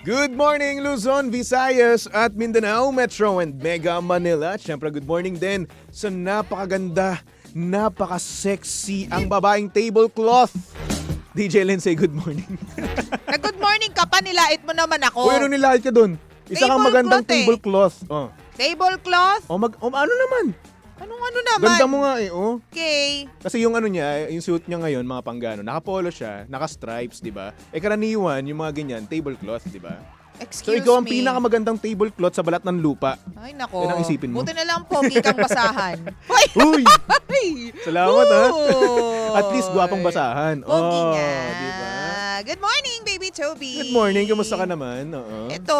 Good morning Luzon, Visayas at Mindanao, Metro and Mega Manila. At syempre good morning din sa napakaganda, napaka-sexy ang babaeng tablecloth. DJ Lindsay, good morning. Good morning ka pa, nilait mo naman ako. Uy, ano nilahit ka dun? Isa kang magandang tablecloth. Oh. Tablecloth? Ano naman? Anong ano naman? Ganda mo nga eh, oh. Okay. Kasi yung ano niya, yung suit niya ngayon, mga panggano, naka-polo siya, naka-stripes, di ba? Karaniwan, yung mga ganyan, tablecloth, di ba? So Excuse ikaw ang me. pinakamagandang tablecloth sa balat ng lupa. Ay, nako. Yan ang isipin mo. Buti na lang pogi kang basahan. Uy! Uy! Ay! Salamat ha. Uy! At least gwapong basahan. Pogi nga. Di ba? Good morning, baby Toby. Good morning, kamusta ka naman? Oo. Ito,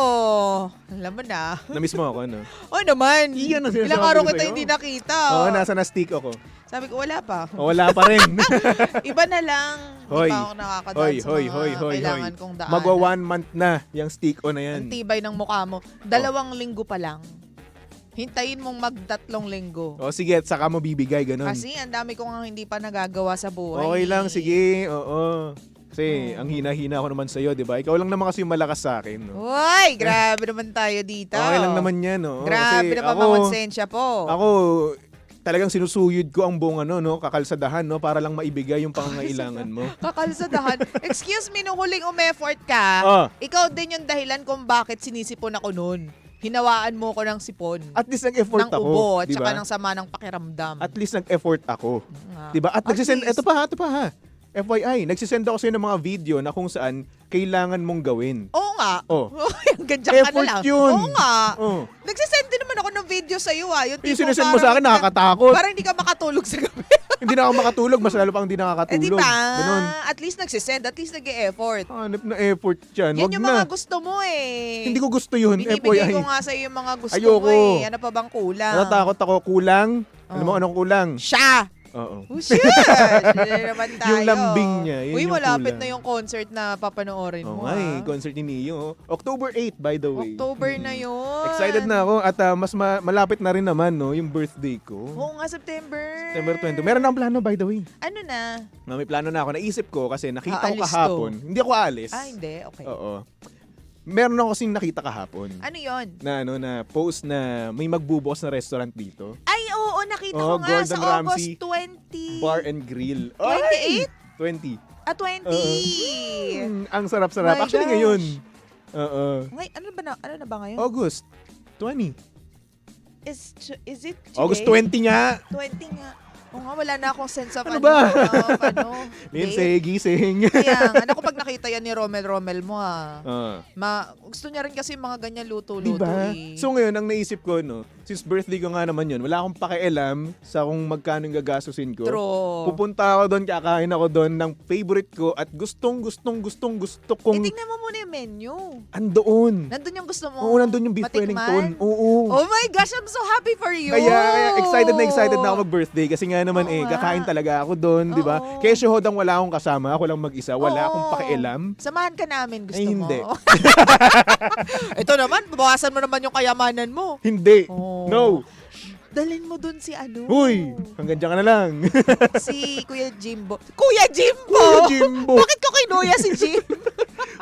alam mo na. Namiss mo ako, no? Oh naman. Iyan ang sinasabi Ilang araw ko kita sa'yo. hindi nakita. Oo, nasa na-stick ako. Sabi ko, wala pa. O, wala pa rin. Iba na lang. Hoy. Di pa ako nakakadaan sa mga kailangan kong daanan. Magwa 1 month na yung stick on na yan. Ang tibay ng mukha mo. 2 linggo pa lang. Hintayin mong mag-3 linggo. O sige, at saka mo bibigay, ganun. Kasi ang dami kong hindi pa nagagawa sa buhay. Okay lang, sige. Oo. Kasi ang hina-hina ko naman sa'yo, di ba? Ikaw lang naman kasi yung malakas sa akin. No? Uy, grabe naman tayo dito. Okay lang naman yan, no? Grabe Kasi naman ako, mga konsensya po. Ako, talagang sinusuyod ko ang buong kakalsadahan, no? Para lang maibigay yung pangangailangan mo. Kakalsadahan. Excuse me, nung huling umeffort ka, ikaw din yung dahilan kung bakit sinisipon ako noon. Hinawaan mo ko ng sipon. At least nag-effort ng ako. ubo at diba? saka ng sama ng pakiramdam. At least nag-effort ako. Nga. Diba? At At nagsisend, least. ito pa ha. FYI, nagsisend ako sa'yo ng mga video na kung saan kailangan mong gawin. Oo nga. Oh. Ganyan ka na Effort lang. yun. Oo nga. Oh. Nagsisend din naman ako ng video sa'yo Yung Yung tipong sinesend mo sa akin, parang nakakatakot. Parang hindi ka makatulog sa gabi. Hindi na ako makatulog, mas lalo pang hindi nakakatulog. diba? Ganun. At least nagsisend, at least nag-e-effort. Hanip na effort yan. Yan Wag yung na. mga gusto mo eh. Hindi ko gusto yun, Binibigay FYI. ko nga sa'yo yung mga gusto Ayoko. mo eh. Ano pa bang kulang? Natatakot ako, kulang. Alam mo Oh. anong kulang? Siya! Oo. Oh, shit! Hindi naman tayo. Yung lambing niya, yun Uy, yung malapit kulang. na yung concert na papanoorin Oo mo. nga eh, concert ni Neo. October 8, by the way. October na yun. Excited na ako at mas malapit na rin naman yung birthday ko. Oo nga, September. September 20. Meron akong plano by the way. Ano na? May plano na ako. Naisip ko kasi nakita ko Aalis kahapon. Hindi ako aalis. Hindi. Okay. Oo. Meron ako kasing nakita kahapon. Ano yon? Na post na may magbubukas na restaurant dito. Ay, oo, nakita Oo, ko nga Gordon sa Ramsay August 20. Bar and Grill. 28? 20. 20. Ang sarap-sarap. My Actually gosh. ngayon. Oo. Ngay, ano na ba ngayon? August 20. Is it today? August 20 nga. 20 nga. Oo nga, wala na akong sense of Ano ba? date. Lindsay, gising. Kaya, ano ko pag nakita yan ni Romel mo Ah. gusto niya rin kasi yung mga ganyan luto-luto Diba? eh. So ngayon, ang naisip ko, since birthday ko nga naman yun, wala akong pakialam sa kung magkano yung gagastusin ko. True. Pupunta ako doon, kakain ako doon ng favorite ko at gusto kong Tingnan mo muna yung menu. andoon. Nandun yung gusto mo. Oo, nandun yung beef matikman? Wellington. Oo. Oh my gosh, I'm so happy for you. Kaya excited na ako mag-birthday kasi nga naman Oo nga. kakain talaga ako doon, di ba? Oo. Kaya syhodang wala akong kasama, ako lang mag-isa, wala Oo. akong pakialam. Samahan ka namin, gusto Ay, hindi. mo. Ito naman, bawasan mo naman yung kayamanan mo. Hindi. Oh. No. Dalhin mo dun si Huy, hanggang dyan ka na lang. si Kuya Jimbo. Kuya Jimbo! Kuya Jimbo. Bakit ko kinuya si Jim?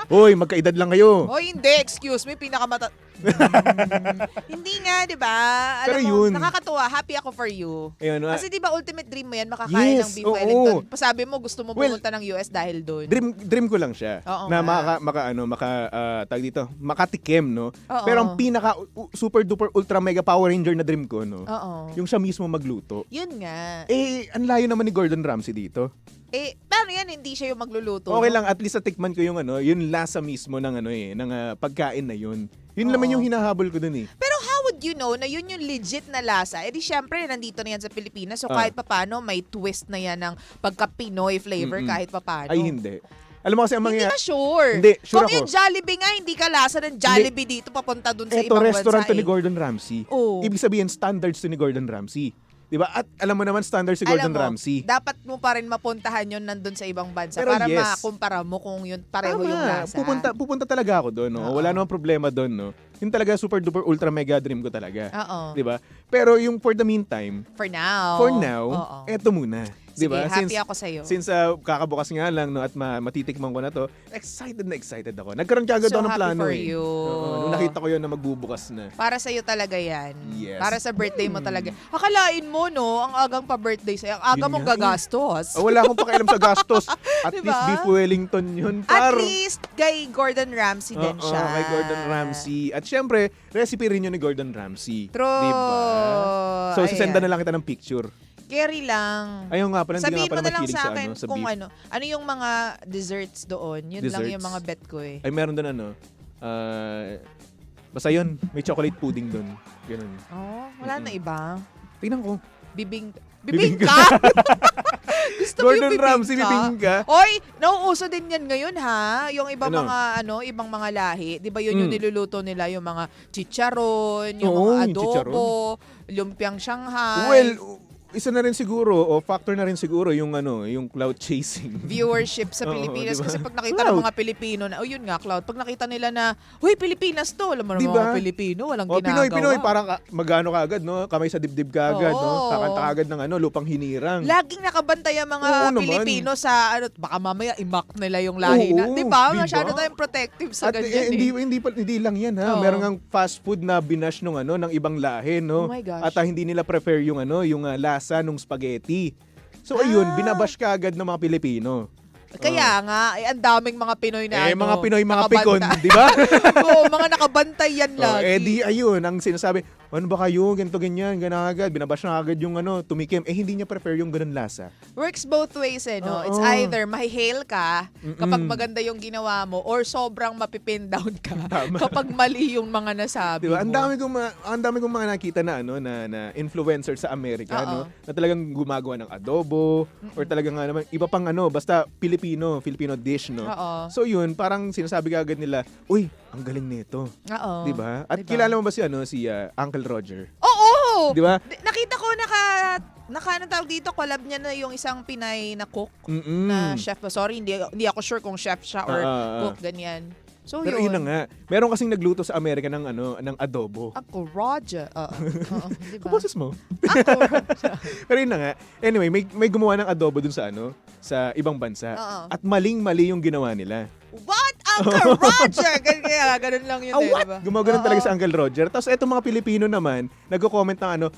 Hoy, magkaedad lang kayo. Oh, hindi. Excuse me. Hindi nga, di ba? Pero Alam mo, yun. nakakatuwa. Happy ako for you. Ayun, Kasi di ba ultimate dream mo yan, makakain Yes, ng beef oo. Wellington. Pasabi mo, gusto mo Well, pumunta ng US dahil doon. dream ko lang siya Oo na nga. tag dito, makatikim, no? Oo. Pero ang pinaka super duper ultra mega Power Ranger na dream ko, no? Oo. Yung siya mismo magluto. Yun nga. Ang layo naman ni Gordon Ramsay dito. Paano yan? Hindi siya yung magluluto. Okay no? lang, at least natikman ko yung yung lasa mismo ng ng pagkain na yun. Yun Oo. naman yung hinahabol ko dun eh. Pero how would you know na yun yung legit na lasa? Di syempre, nandito na yan sa Pilipinas. So kahit papano, may twist na yan ng pagka-Pinoy flavor Mm-mm. kahit papano. Ay, hindi. Alam mo kasi ang Hindi mangyayari. ka sure. Hindi, sure Kung ako. yung Jollibee nga, hindi ka lasa ng Jollibee dito papunta dun sa Eto, ibang restaurant bansa to ni Gordon Ramsay. Oo. Ibig sabihin, standards to ni Gordon Ramsay. Diba? At alam mo naman, standards si Gordon Alam mo, Ramsay. dapat mo pa rin mapuntahan yun nandun sa ibang bansa Pero para yes. makumpara mo kung yun pareho yung lasa. Pupunta talaga ako doon. No? Wala namang problema doon. No? Yun talaga super duper ultra mega dream ko talaga. Oo. 'Di ba? Pero yung for the meantime, For now. Oo. eto muna. Sige, 'Di ba? happy ako sa'yo. Since kakabukas nga lang no at matitikman ko na to, excited na excited ako. Nagkaroon kagad So ako ng happy plano for eh. you. Oo, nung nakita ko yun na magbubukas na. Para sa'yo talaga yan. Yes. Para sa birthday mo talaga. Akalain mo, no? Ang agang pa-birthday sa'yo. Ang aga Yun mong nga eh. gagastos. Wala akong pakialam sa gastos. At Diba? least beef Wellington yun. At least kay Gordon Ramsay din Oo, siya. kay Gordon Ramsay. At syempre, recipe rin yun ni Gordon Ramsay. True. Diba? So, Ayan. sisenda na lang kita ng picture. Carry lang. Ayun nga pala, hindi Sabihin nga mo pala na lang mahilig sa sa, akin sa kung beef. ano yung mga desserts doon. Yun lang yung Desserts? mga bet ko eh. Ay, meron doon basta yun, may chocolate pudding doon. Ganun. Oh, wala na iba. Tingnan ko. Bibingka. Gusto mo Gordon yung Ramsay, bibingka. Oy, nauuso din yan ngayon ha. Yung ibang Ano? ibang mga lahi. 'Di ba yun yung niluluto nila, yung mga chicharon, yung Oo, mga yung chicharon. adobo, lumpiang Shanghai. Well, isa na rin siguro, o factor na rin siguro yung yung cloud chasing. Viewership sa Oo, Pilipinas. diba? Kasi pag nakita ng mga Pilipino na, yun nga, Cloud, pag nakita nila na, huy, Pilipinas to. Alam mo naman Diba? mga Pilipino, walang O, ginagawa. Pinoy, parang magano kagad, no? Kamay sa dibdib kagad, Oo. no? Kakanta kagad ng lupang hinirang. Laging nakabantay ang mga Oo naman. Pilipino sa, baka mamaya imak nila yung lahi na. Oo, Di ba? diba? Masyado tayong protective sa At ganyan hindi lang yan, ha? Oo. Meron ngang fast food na binash ng ng ibang lahi, no? Oh my gosh. At hindi nila prefer yung yung lasa ng spaghetti. So ayun, binabash ka agad ng mga Pilipino. Kaya nga, ang daming mga Pinoy na Mga Pinoy, mga nakabanta. pikon, di ba? Oo, mga nakabantay yan lagi. Di ayun, ang sinasabi, ano ba kayo, ganito ganyan, ganun agad, binabash na agad yung tumikim. Hindi niya prefer yung ganun lasa. Works both ways no? Oo. It's either mahihail ka kapag maganda yung ginawa mo or sobrang mapipin down ka kapag mali yung mga nasabi Diba? mo. Ang dami kong mga nakita na na influencer sa Amerika, Oo. no, na talagang gumagawa ng adobo or talagang naman iba pang basta Filipino dish, no. Oo. So yun, parang sinasabi agad nila, uy, ang galing nito. Oo. 'Di ba? At Diba? kilala mo ba si Uncle Roger? Oo! 'Di ba? Nakita ko anong tawag dito, collab niya na yung isang Pinay na cook Mm-mm. na chef. Sorry, hindi ako sure kung chef siya or cook, ganyan. So Pero yun na nga. Meron kasing nagluto sa Amerika ng ng adobo. Ako, Roger. Oo. Diba? Kaboses mo. Ako, Roger. Pero yun na nga. Anyway, may gumawa ng adobo dun sa sa ibang bansa. Oo. At maling-mali yung ginawa nila. What? Uncle Roger! Ganun lang yun. What? Diba? Gumagano Oo. talaga sa Uncle Roger. Tapos etong mga Pilipino naman, nagko-comment ng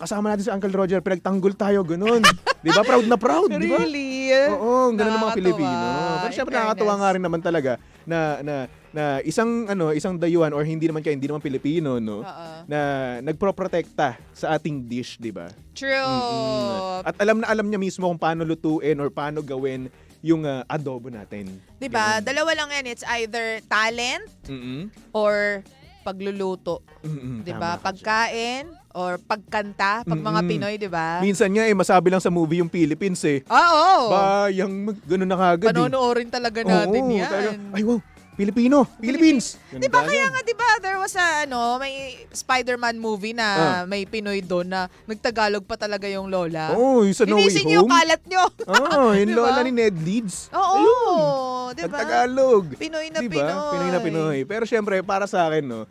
kasama natin si Uncle Roger, pinagtanggol tayo, ganun. Di ba? Proud na proud, di ba? Really? Oo, ganun ang mga Nakakatuwa. Pilipino. Pero syempre In nakakatuwa fairness. nga rin naman talaga na isang dayuhan or hindi naman Pilipino, no? Oo. Na nagproprotekta sa ating dish, di ba? True. At alam na alam niya mismo kung paano lutuin or paano gawin yung adobo natin. Diba? Ganun. Dalawa lang yan. It's either talent Mm-mm. or pagluluto. Mm-mm, Diba? tama ka dyan. Pagkain or pagkanta. Pag mga Mm-mm. Pinoy, diba? Minsan nga masabi lang sa movie yung Philippines eh. Oo. Ganun na kagad eh. Panonoorin talaga natin Oo, yan. talaga, ay wow, Philippines. Ganun Diba kagad. kaya nga, diba, there was may Spider-Man movie na may Pinoy doon na nagtagalog pa talaga yung lola. Oo, yung sa No Way Linisin niyo yung Home. kalat niyo. Yung Diba? lola ni Ned Leeds. Oo, Ayun. diba? Nagtagalog. Pinoy na Diba? Pinoy. Pinoy na Pinoy. Pero syempre, para sa akin, no,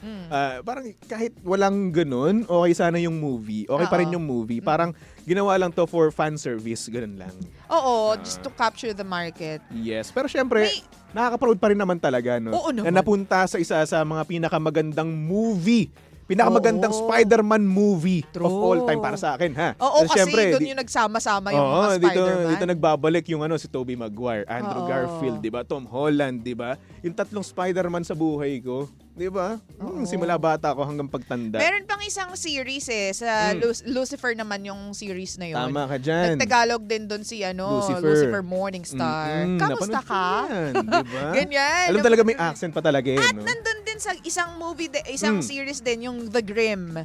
parang kahit walang ganun, okay sana yung movie. Okay pa rin Oo. yung movie. Parang ginawa lang to for fan service. Ganun lang. Oo, just to capture the market. Yes. Pero syempre, nakaka-proud pa rin naman talaga, no? Oo naman. Na napunta sa isa sa mga pinakamagandang movie. Pinakamagandang Oo. Spider-Man movie True. of all time para sa akin, ha? Oo, kasi syempre, doon yung nagsama-sama yung Oo, mga Spider-Man. dito nagbabalik yung si Tobey Maguire, Andrew Oo. Garfield, 'di ba? Tom Holland, 'di ba? Yung tatlong Spider-Man sa buhay ko, 'di ba? Simula bata ako hanggang pagtanda. Meron pang isang series sa Lucifer naman yung series na yun. Tama ka diyan. Nagtagalog din doon si Lucifer Morningstar. Kamusta ka? Yan, 'di ba? Ganyan. Alam talaga may accent pa talaga eh, At no? nandun din sa isang movie, isang series din, yung The Grimm.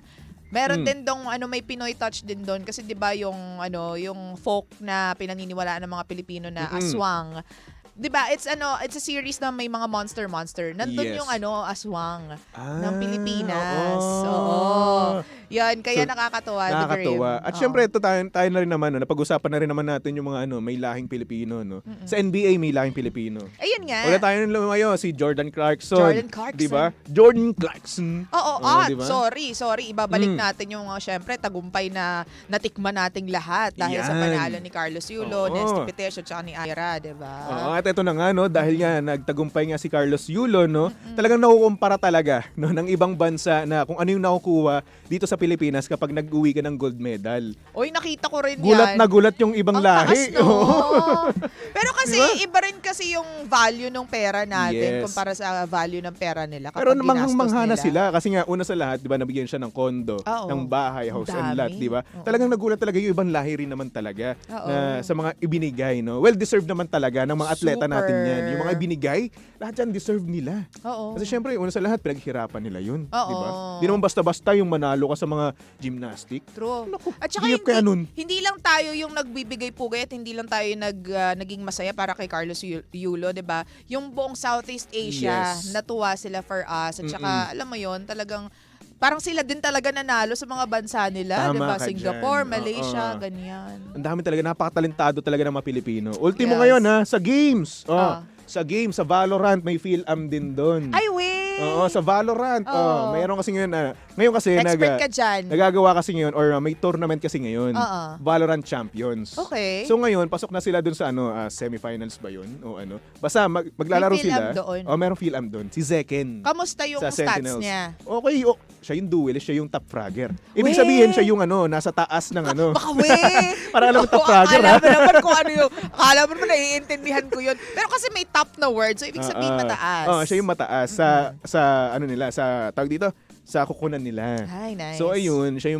Meron din dong may Pinoy touch din doon kasi 'di ba yung yung folk na pinaniniwalaan ng mga Pilipino na aswang. 'Di ba? It's a series na may mga monster. Nandun Yes. yung aswang ng Ah, Pilipinas. oo. Oo. Yan, kaya So, nakakatuwa. The Nakakatuwa. Grim. At Oo. syempre, ito tayo na rin naman, napag-usapan na rin naman natin yung mga may lahing Pilipino. No? Sa NBA, may lahing Pilipino. Ayun nga. Wala tayo nung lumayo, si Jordan Clarkson. Jordan Clarkson. Di ba? Jordan Clarkson. Oo, diba? sorry. Ibabalik natin yung, syempre, tagumpay na natikman nating lahat dahil sa Yan. panalo ni Carlos Yulo, Oo. Nesty Petesio, tsaka ni Ira, di ba? Oo, at ito na nga, no, dahil nga nagtagumpay nga si Carlos Yulo, no, talagang nakukumpara talaga no, ng ibang bansa na kung ano yung nakukuha dito sa Pilipinas kapag nag-uwi ka ng gold medal. Uy, nakita ko rin Gulat yan. na gulat yung ibang Ang taas, lahi. no? Oo. Pero kasi, Diba? iba rin kasi yung value ng pera natin Yes. kumpara sa value ng pera nila kapag Pero ginastos manghang-mangha na nila. sila kasi nga una sa lahat, 'di ba, nabigyan siya ng kondo, Oo. ng bahay, house and Dami. lot, 'di ba? Oo. Talagang nagulat talaga yung ibang lahi rin naman talaga Oo. na sa mga ibinigay, no. Well deserved naman talaga ng mga atleta Super. natin 'yan. Yung mga ibinigay, lahat 'yan deserve nila. Oo. Kasi syempre, una sa lahat, pinaghirapan nila 'yun, 'di ba? Oo. Di naman basta-basta yung manalo ka sa mga gymnastic. True. Naku, At saka hirap kaya nun. hindi lang tayo yung nagbibigay pugay at hindi lang tayo naging masaya para kay Carlos Yulo, 'di ba? Yung buong Southeast Asia, Yes. natuwa sila for us. At saka alam mo 'yon, talagang parang sila din talaga nanalo sa mga bansa nila, Tama 'di ba? ka Singapore, dyan. Malaysia, Oo. ganyan. Ang dami talaga, napakatalentado talaga ng mga Pilipino. Ultimo Yes. ngayon ha, sa games. Ah. Sa games, sa Valorant, may PhilAm din doon. Ay, wait! Oo, sa Valorant. Oo. Mayroon kasi ngayon, ngayon kasi Expert ka dyan. nagagawa kasi ngayon or may tournament kasi ngayon. Oo. Valorant Champions. Okay. So ngayon, pasok na sila dun sa semifinals ba yun? O ano? Basta maglalaro May PhilAm sila. doon. Merong PhilAm doon. Si Zeken. Kamusta yung sa stats Sentinels. niya? Okay, siya yung duelist, siya yung top fragger. Ibig Weh! sabihin, siya yung nasa taas ng Baka weh! Para alam mo top Oo, fragger, akala ha? mo naman kung ano yung, akala mo naman naiintindihan ko yun. Pero kasi may top na word, so ibig sabihin mataas. Siya yung mataas sa ano nila, sa tawag dito, sa kukunan nila. Ay, nice. So ayun, siya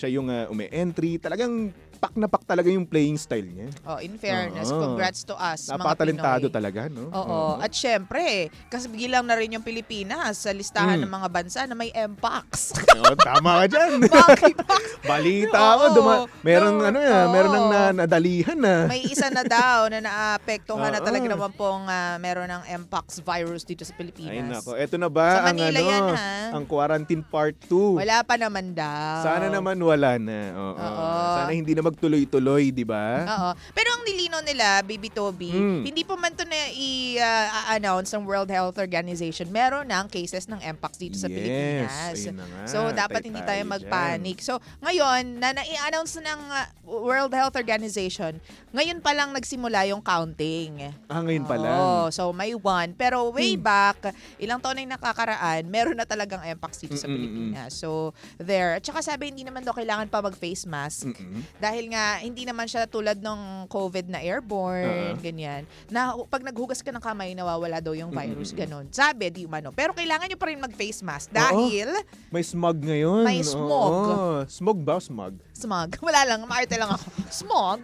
yung ume-entry. Talagang pak na pak talaga yung playing style niya. Oh, in fairness, Oo. congrats to us, Napakatalentado mga Pinoy. talaga, no? Oo. At syempre, kasi bilang na rin yung Pilipinas sa listahan ng mga bansa na may MPOX. Tama ka dyan. Monkeypox. Balita ako, Oo. merong Oo. meron nang nadalihan na. May isa na daw na naapektuhan na Oo. talaga naman pong meron ng MPOX virus dito sa Pilipinas. Ay nako, eto na ba Sa ang Manila yan, ha? ang quarantine part 2? Wala pa naman daw. Sana naman wala na. Oo. Oo. Sana hindi na magtuloy-tuloy, di ba? Oo. Pero ang nilinaw nila, Baby Toby, hindi pa man ito na i-announce ng World Health Organization. Meron ng cases ng MPOX dito sa Yes, Pilipinas. ayun na nga. So, dapat hindi tayo Tayo mag-panic. So, ngayon, na i-announce ng World Health Organization, ngayon pa lang nagsimula yung counting. Ngayon pa lang. Oo, so may one. Pero way back, ilang taon na yung nakakaraan, meron na talagang MPOX dito sa Pilipinas. So, there. At saka sabi, hindi naman daw kailangan pa mag-face mask. Dahil nga, hindi naman siya tulad ng COVID na airborne, ganyan. Na pag naghugas ka ng kamay, nawawala daw yung virus, ganun. Sabi, di umano. Pero kailangan nyo pa rin mag-face mask dahil May smog ngayon. May smog. Oo. Smog ba? Smog? smog. Wala lang, maarte lang ako. Smog?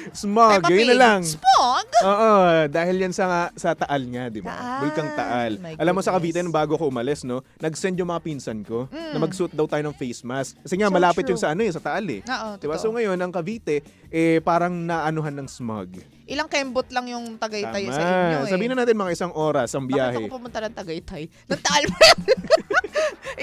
Smog, Peppa yun na Pig. lang. Smog? Oo, dahil yan sa Taal nga, di ba? Taal. Bulkang Taal. My Alam mo sa goodness. Cavite, bago ko umalis, no, nag-send yung mga pinsan ko na mag-suit daw tayo ng face mask. Kasi nga, So malapit true. yung sa Taal eh. Oo, Diba? totoo. So ngayon, ang Cavite, parang naanuhan ng smog. Ilang kembot lang yung Tagaytay Tama. sa inyo eh. Sabihin na natin mga isang oras ang Bakit biyahe. ako pumunta ng Tagaytay? Ng Taal pa yan.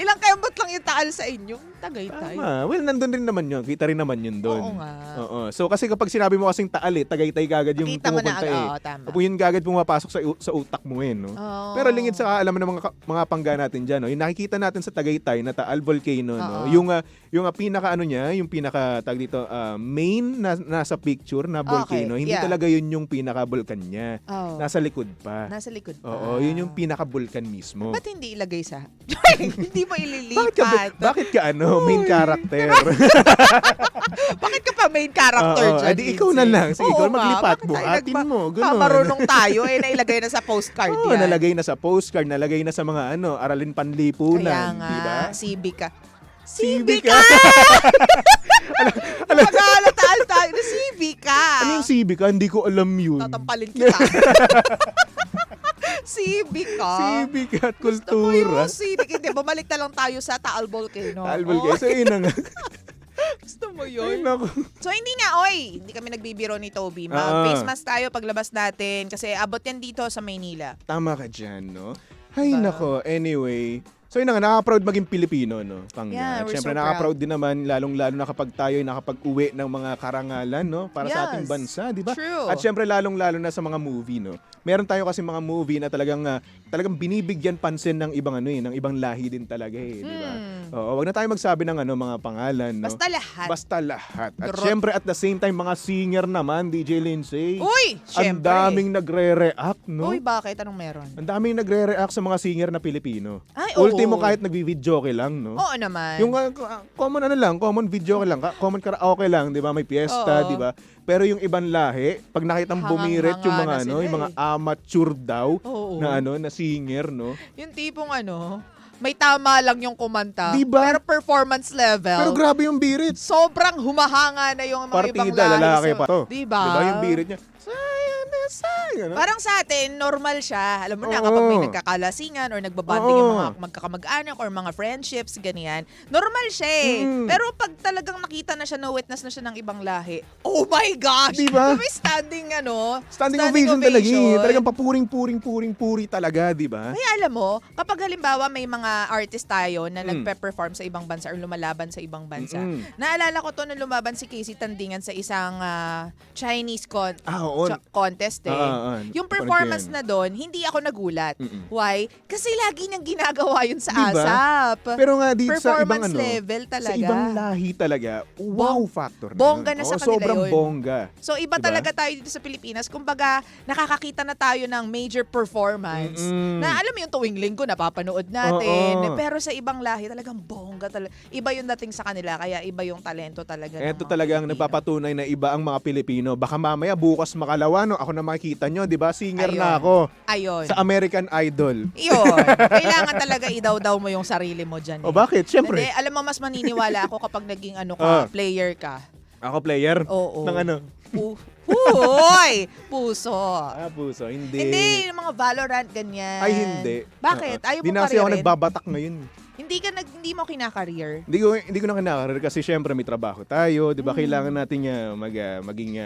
Ilang kembot lang yung Taal sa inyo? Tagaytay. Tama. Well, nandun rin naman yun. Kita rin naman yun doon. Oo nga. Oo. So kasi kapag sinabi mo kasing Taal Tagaytay kagad yung Kita mo na pumupunta eh. oo, tama. Tapos yun kagad pumapasok sa utak mo no? Oo. Pero lingid sa kaalaman ng mga pangga natin dyan, no? Yung nakikita natin sa Tagaytay na Taal Volcano, no? Oo. Yung pinaka yung pinaka tag dito main na nasa picture na volcano, Okay, hindi yeah. talaga yun yung pinaka vulkan niya. Oo. Nasa likod pa. Nasa likod pa. Oo, yun yung pinaka vulkan mismo. Ba't hindi ilagay sa... hindi mo ililipat. Bakit ka main character? Bakit ka pa main character Oo, dyan, edi ikaw na Lindsay? lang. Sige, ikaw Oo nga, maglipat. bakit tayo Buhatin mo. Ganun. Marunong tayo nailagay na sa postcard Oo, yan. nalagay na sa postcard, nalagay na sa mga aralin panlipunan, Kaya nga, di ba? Civica. Civica! Mag-aalataal tayo na Civica. Ano yung Civica? Hindi ko alam yun. Tatampalin kita. Civica. Civica at Gusto mo yung kultura. Civica. Hindi, bumalik na lang tayo sa Taal Volcano. Albal guys. So, yun na nga. Gusto mo Ay, yun? naku. So, hindi nga, hindi kami nagbibiro ni Toby. Ah. Mag-face mask tayo paglabas natin kasi abot yan dito sa Maynila. Tama ka dyan, no? Ay, Diba? nako. Anyway, So yun na nga, nakaka-proud maging Pilipino, no? Yeah, we're Siyempre, so nakaka-proud din naman, lalong-lalo na kapag tayo ay nakapag-uwi ng mga karangalan, no? Para sa ating Yes. bansa, di ba? True. At siyempre, lalong-lalo na sa mga movie, no? Meron tayo kasi mga movie na talagang binibigyan pansin ng ibang ng ibang lahi din talaga di ba? Oo, wag na tayo magsabi ng mga pangalan, no? Basta lahat. Basta lahat. At True. syempre, at the same time, mga singer naman, DJ Lindsay. Uy! Ang Syempre. daming nagre-react, no? Uy, bakit? Anong meron? Ang daming nagre-react sa mga singer na Pilipino. Ay, oo. Ultimo kahit nagvi-video lang, no? Oo naman. Yung common video lang, common karaoke lang, 'di ba? May piyesta, Oo. 'di ba? Pero yung ibang lahi, pag nakitang bumirit yung mga Hangang-hanga na sila yung mga amateur daw Oo. na singer, no? Yung tipong may tama lang yung kumanta. Diba? Pero performance level, Pero grabe yung birit. sobrang humahanga na yung mga ibang Partida, lahi. lalaki pa to. Diba? 'Di ba yung birit niya? Sayang na sayang, no? Parang sa atin, normal siya. Alam mo na, Oo. kapag may nagkakalasingan or nagbabanding Oo. yung mga magkakamag-anak or mga friendships, ganyan. Normal siya eh. Mm. Pero pag talagang nakita na siya, na-witness na siya ng ibang lahi, oh my gosh! Diba? May standing Standing ovation talaga Talagang papuring-puring-puring-puri talaga, 'di ba? Kaya alam mo, kapag halimbawa may mga artist tayo na nagpe-perform sa ibang bansa or lumalaban sa ibang bansa. Naalala ko to nung lumaban si Casey Tandingan sa isang Chinese Oo. contest eh. Yung performance na doon, hindi ako nagulat. Why? Kasi lagi niyang ginagawa yun sa Diba? ASAP. Pero nga dito sa ibang Performance level talaga. sa ibang lahi talaga, wow factor na Bongga yun. na sa Oo, kanila sobrang yun. bongga. So iba Diba? talaga tayo dito sa Pilipinas. Kumbaga, nakakakita na tayo ng major performance. Na alam mo yung tuwing linggo napapanood natin. Oo. Pero sa ibang lahi talagang bongga talaga. Iba yung dating sa kanila kaya iba yung talento talaga. ng Ito mga talagang Pilipino. nagpapatunay na iba ang mga Pilipino. Baka mamaya bukas makalawa, no? Ako na makikita nyo, di ba? Singer na Ayun. ako Ayun. sa American Idol. Yun. Kailangan talaga idaw-daw mo yung sarili mo dyan. O bakit? Siyempre. Hindi, alam mo, mas maniniwala ako kapag naging player ka. Ako player? Oo. Ng ano? Huy! Puso. Puso. Hindi. Hindi, yung mga Valorant, ganyan. Ay, hindi. Bakit? Ayaw mo Di na kasi ako karirin? nagbabatak ngayon. Hindi mo kinakareer. Hindi ko na kinakarir kasi syempre may trabaho tayo, 'di ba? Kailangan natin maging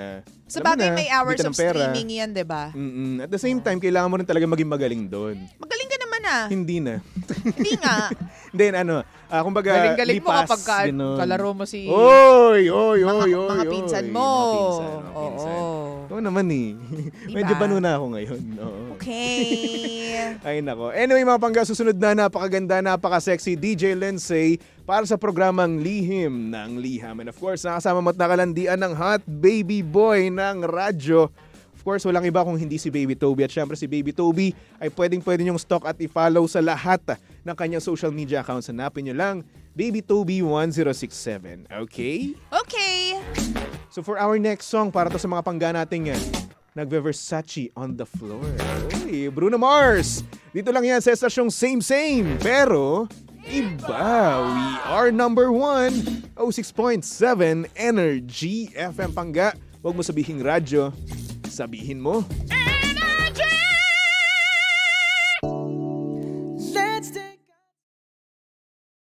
Sa alam mo bagay na, may hours kumita of ng pera. streaming yan, di ba? At the same time, kailangan mo rin talaga maging magaling doon. Magaling ka naman Hindi na. Hindi nga. Then kumbaga Galing-galing mo lipas, kapag ganun. kalaro mo si Oy! mga pinsan mo. Mga pinsan. Oo naman eh. Diba? Medyo banu na ako ngayon. Oo. Okay. Ay nako. Anyway mga pangga, susunod na napakaganda, napaka-sexy DJ Lindsay para sa programang Lihim ng Liham. And of course, nakasama mo at nakalandian ng hot baby boy ng radyo. Of course, walang iba kung hindi si Baby Toby. At syempre si Baby Toby ay pwede niyong stalk at i-follow sa lahat ng kanyang social media accounts. Hanapin niyo lang Baby Toby 1067. Okay? Okay. So for our next song, para to sa mga pangga nating nagve-Versace on the floor. Uy, Bruno Mars. Dito lang yan sa estasyong same. Pero, iba. We are number 1, 06.7 Energy FM Pangga. Huwag mo sabihing radyo. Sabihin mo.